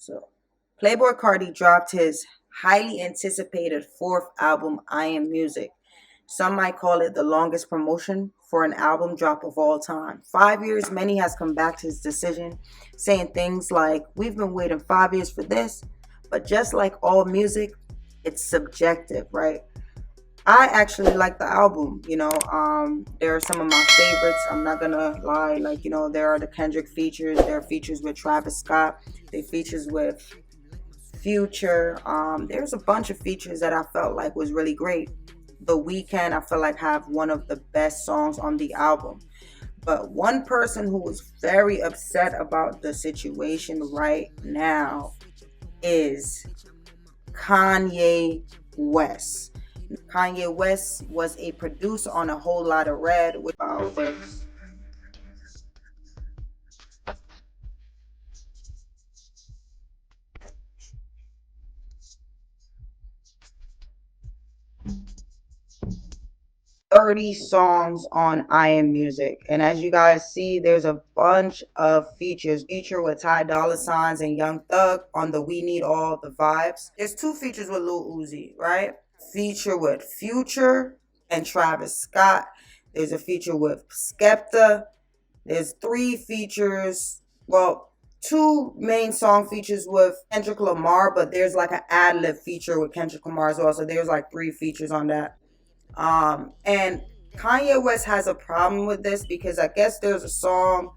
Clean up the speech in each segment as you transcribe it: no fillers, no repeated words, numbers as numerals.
So, Playboy Cardi dropped his highly anticipated fourth album, I Am Music. Some might call it the longest promotion for an album drop of all time. 5 years, many has come back to his decision, saying things like, "We've been waiting 5 years for this," but just like all music, it's subjective, right? I actually like the album. There are some of my favorites. I'm not gonna lie. There are the Kendrick features. There are features with Travis Scott. There are features with Future. There's a bunch of features that I felt like was really great. The Weeknd, I feel like have one of the best songs on the album. But one person who was very upset about the situation right now is Kanye West. Kanye West was a producer on A Whole Lot of Red with 30 songs on I Am Music. And as you guys see, there's a bunch of features. Feature with Ty Dolla Signs and Young Thug on the We Need All the Vibes. There's two features with Lil Uzi, right? Feature with Future and Travis Scott. There's a feature with Skepta. There's three features. Well, two main song features with Kendrick Lamar, but there's like an ad lib feature with Kendrick Lamar as well. So there's like three features on that. And Kanye West has a problem with this because I guess there's a song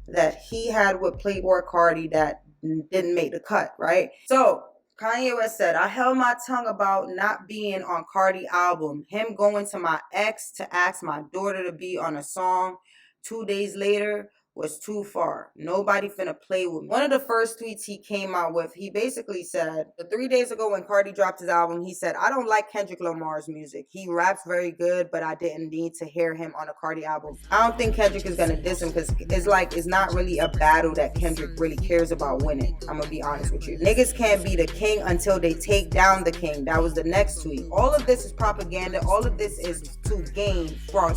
that he had with Playboy Cardi that didn't make the cut, right? So Kanye West said, "I held my tongue about not being on Cardi album. Him going to my ex to ask my daughter to be on a song 2 days later was too far. Nobody finna play with me." One of the first tweets he came out with, he basically said, 3 days ago when Cardi dropped his album, he said, "I don't like Kendrick Lamar's music. He raps very good, but I didn't need to hear him on a Cardi album." I don't think Kendrick is gonna diss him because it's not really a battle that Kendrick really cares about winning. I'm gonna be honest with you. Niggas can't be the king until they take down the king. That was the next tweet. All of this is propaganda. All of this is to gain for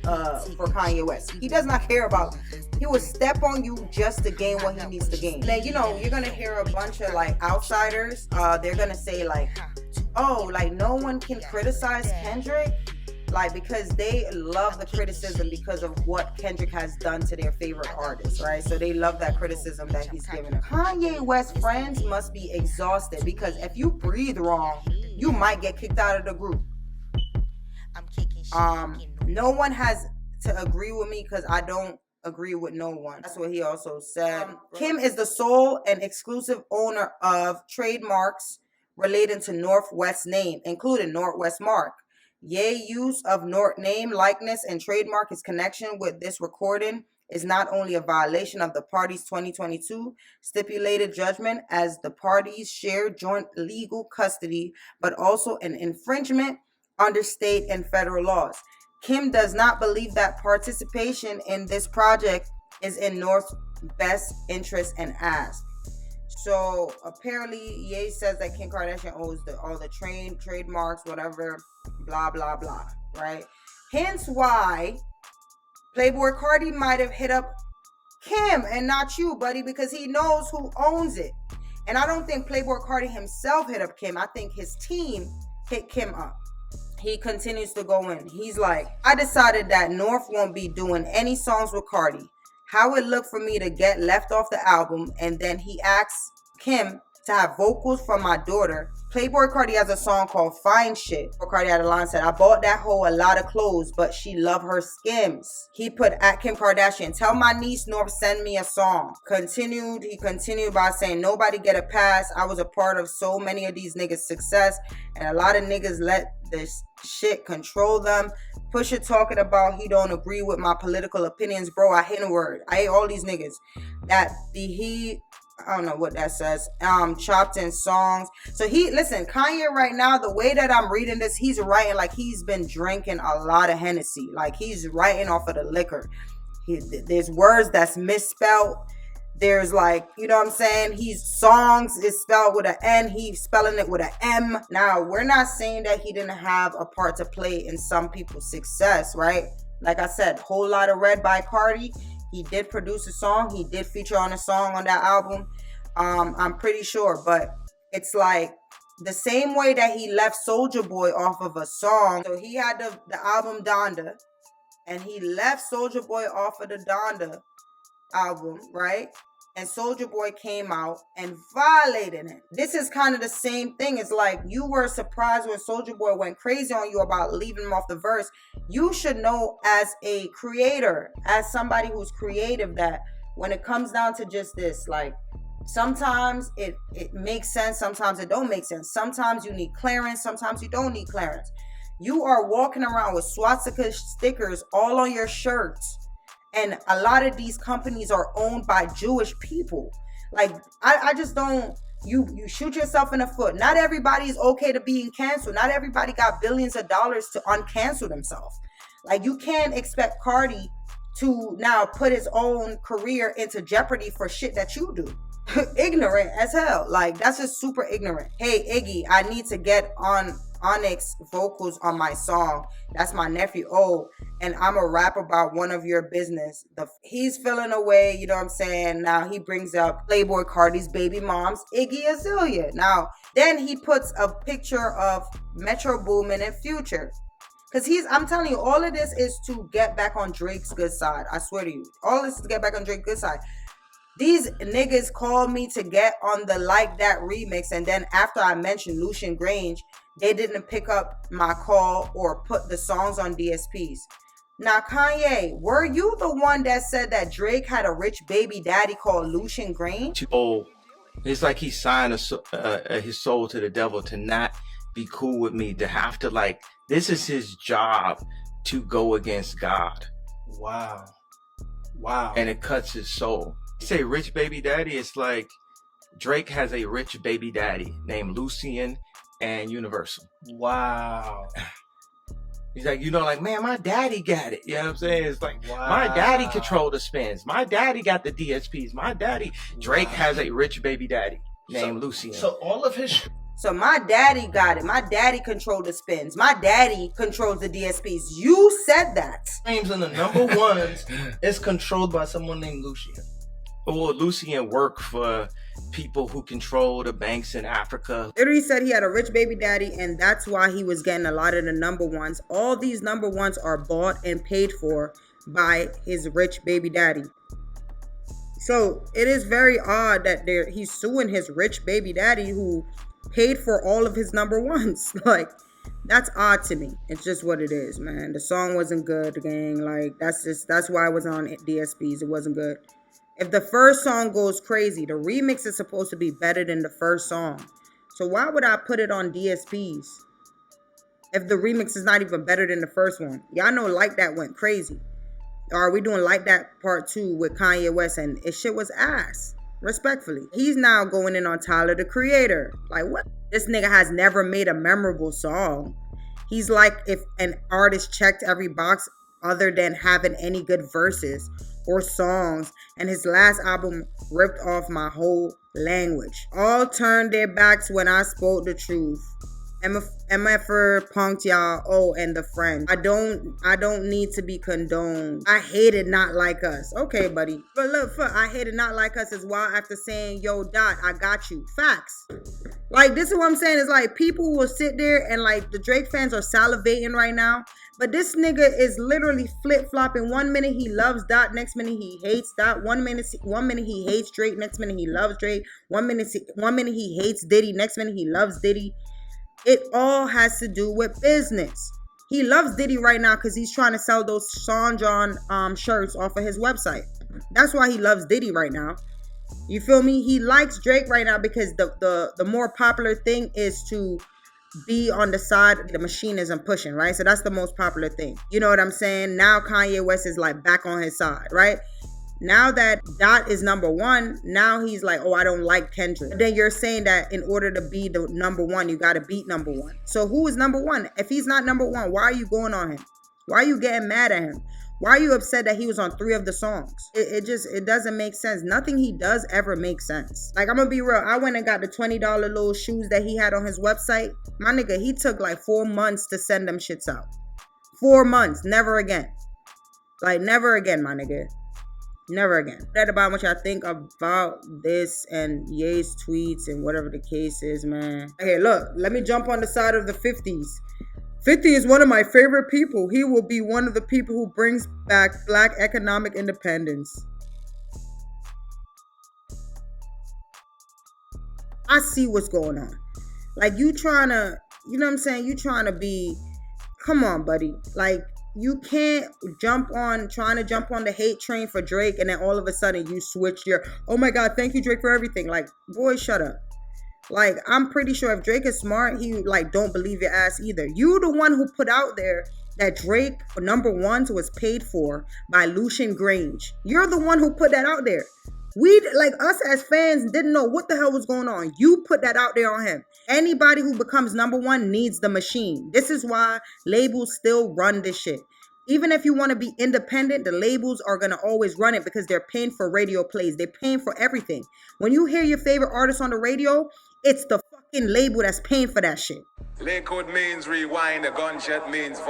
Kanye West. He does not care about. He will step on you just to gain what he needs to gain. Then you're gonna hear a bunch of like outsiders. They're gonna say like, "Oh, like no one can criticize Kendrick," like because they love the criticism because of what Kendrick has done to their favorite artists, right? So they love that criticism that he's given them. Kanye West friends must be exhausted because if you breathe wrong, you might get kicked out of the group. No one has to agree with me because I don't agree with no one. That's what he also said. Kim is the sole and exclusive owner of trademarks relating to Northwest name, including Northwest Mark. Ye use of North name, likeness, and trademark his connection with this recording is not only a violation of the parties' 2022 stipulated judgment as the parties share joint legal custody, but also an infringement under state and federal laws. Kim does not believe that participation in this project is in North's best interest and asks. So apparently, Ye says that Kim Kardashian owns all the trademarks, whatever, blah blah blah, right? Hence why Playboy Cardi might have hit up Kim and not you, buddy, because he knows who owns it. And I don't think Playboy Cardi himself hit up Kim. I think his team hit Kim up. He continues to go in. He's like, "I decided that North won't be doing any songs with Cardi. How it looked for me to get left off the album." And then he asks Kim to have vocals from my daughter. Playboy Cardi has a song called Fine Shit. Cardi had a line said, "I bought that hoe a lot of clothes, but she love her skims." He put at Kim Kardashian, "Tell my niece North send me a song." He continued by saying, "Nobody get a pass. I was a part of so many of these niggas' success, and a lot of niggas let this shit control them." Pusha talking about he don't agree with my political opinions. Bro, I hate a word. I hate all these niggas. I don't know what that says. Chopped in songs. So Kanye right now, the way that I'm reading this, he's writing like he's been drinking a lot of Hennessy. Like he's writing off of the liquor. There's words that's misspelled. There's like, you know what I'm saying? Songs is spelled with an N. He's spelling it with an M. Now, we're not saying that he didn't have a part to play in some people's success, right? Like I said, Whole Lot of Red by Cardi. He did produce a song. He did feature on a song on that album. I'm pretty sure, but it's like the same way that he left Soldier Boy off of a song. So he had the album Donda, and he left Soldier Boy off of the Donda album, right? And Soldier Boy came out and violated him. This is kind of the same thing. It's like you were surprised when Soldier Boy went crazy on you about leaving him off the verse. You should know as a creator, as somebody who's creative, that when it comes down to just this, like sometimes it makes sense, sometimes it don't make sense. Sometimes you need clearance, sometimes you don't need clearance. You are walking around with swastika stickers all on your shirts. And a lot of these companies are owned by Jewish people. Like, I just don't, you shoot yourself in the foot. Not everybody is okay to being canceled. Not everybody got billions of dollars to uncancel themselves. Like, you can't expect Cardi to now put his own career into jeopardy for shit that you do. Ignorant as hell. Like, that's just super ignorant. Hey, Iggy, I need to get on Onyx vocals on my song. That's my nephew. Oh, and I'm a rap about one of your business. He's feeling away, you know what I'm saying? Now he brings up Playboy Cardi's baby moms, Iggy Azalea. Now, then he puts a picture of Metro Boomin and Future. Because I'm telling you, all of this is to get back on Drake's good side. I swear to you. All this is to get back on Drake's good side. These niggas called me to get on the Like That remix, and then after I mentioned Lucian Grange, they didn't pick up my call or put the songs on DSPs. Now, Kanye, were you the one that said that Drake had a rich baby daddy called Lucian Grange? Oh, it's like he signed his soul to the devil to not be cool with me, to have to, like, this is his job to go against God. Wow. And it cuts his soul. You say rich baby daddy, it's like Drake has a rich baby daddy named Lucian and Universal. Wow. He's like, like, man, my daddy got it. You know what I'm saying? It's like, my daddy controlled the spins. My daddy got the DSPs. My daddy. Drake has a rich baby daddy named Lucian. So all of his... So my daddy got it. My daddy controlled the spins. My daddy controls the DSPs. You said that. Names in the number ones is controlled by someone named Lucian. Well, Lucian worked for people who control the banks in Africa. Literally said he had a rich baby daddy, and that's why he was getting a lot of the number ones. All these number ones are bought and paid for by his rich baby daddy. So it is very odd that he's suing his rich baby daddy who paid for all of his number ones. Like, that's odd to me. It's just what it is, man. The song wasn't good, gang. Like, that's why it was on DSPs. It wasn't good. If the first song goes crazy, the remix is supposed to be better than the first song. So why would I put it on DSPs if the remix is not even better than the first one? Y'all know Like That went crazy. Or are we doing Like That Part 2 with Kanye West, and it shit was ass. Respectfully. He's now going in on Tyler, the Creator. Like, what? This nigga has never made a memorable song. He's like if an artist checked every box other than having any good verses or songs, and his last album ripped off my whole language. All turned their backs when I spoke the truth. MFer punked y'all. Oh, and the friend. I don't need to be condoned. I hated Not Like Us. Okay, buddy. But look, I hated Not Like Us as well after saying, yo, Dot, I got you. Facts. Like, this is what I'm saying. Is like, people will sit there and like, the Drake fans are salivating right now. But this nigga is literally flip-flopping. 1 minute he loves Dot, next minute he hates Dot. One minute he hates Drake, next minute he loves Drake. One minute he hates Diddy, next minute he loves Diddy. It all has to do with business. He loves Diddy right now because he's trying to sell those Sean John shirts off of his website. That's why he loves Diddy right now. You feel me? He likes Drake right now because the more popular thing is to be on the side the machine isn't pushing, right? So that's the most popular thing. You know what I'm saying? Now Kanye West is like back on his side, right? Now that Dot is number one, now he's like, oh, I don't like Kendrick. But then you're saying that in order to be the number one, you got to beat number one. So who is number one? If he's not number one, why are you going on him? Why are you getting mad at him? Why are you upset that he was on 3 of the songs? It doesn't make sense. Nothing he does ever makes sense. Like, I'm gonna be real. I went and got the $20 little shoes that he had on his website. My nigga, he took like 4 months to send them shits out. 4 months. Never again. Like, never again, my nigga. Never again. That about what y'all think about this and Ye's tweets and whatever the case is, man. Hey, look, let me jump on the side of the 50s. 50 is one of my favorite people. He will be one of the people who brings back black economic independence. I see what's going on. Like, you trying to, you know what I'm saying? You trying to be, come on, buddy. Like, you can't trying to jump on the hate train for Drake, and then all of a sudden you switch your, oh my God, thank you, Drake, for everything. Like, boy, shut up. Like, I'm pretty sure if Drake is smart, he like don't believe your ass either. You the one who put out there that Drake number ones was paid for by Lucian Grange. You're the one who put that out there. We, like, us as fans, didn't know what the hell was going on. You put that out there on him. Anybody who becomes number one needs the machine. This is why labels still run this shit. Even if you want to be independent, the labels are going to always run it because they're paying for radio plays. They're paying for everything. When you hear your favorite artist on the radio, it's the fucking label that's paying for that shit. Lakewood means rewind, a gunshot means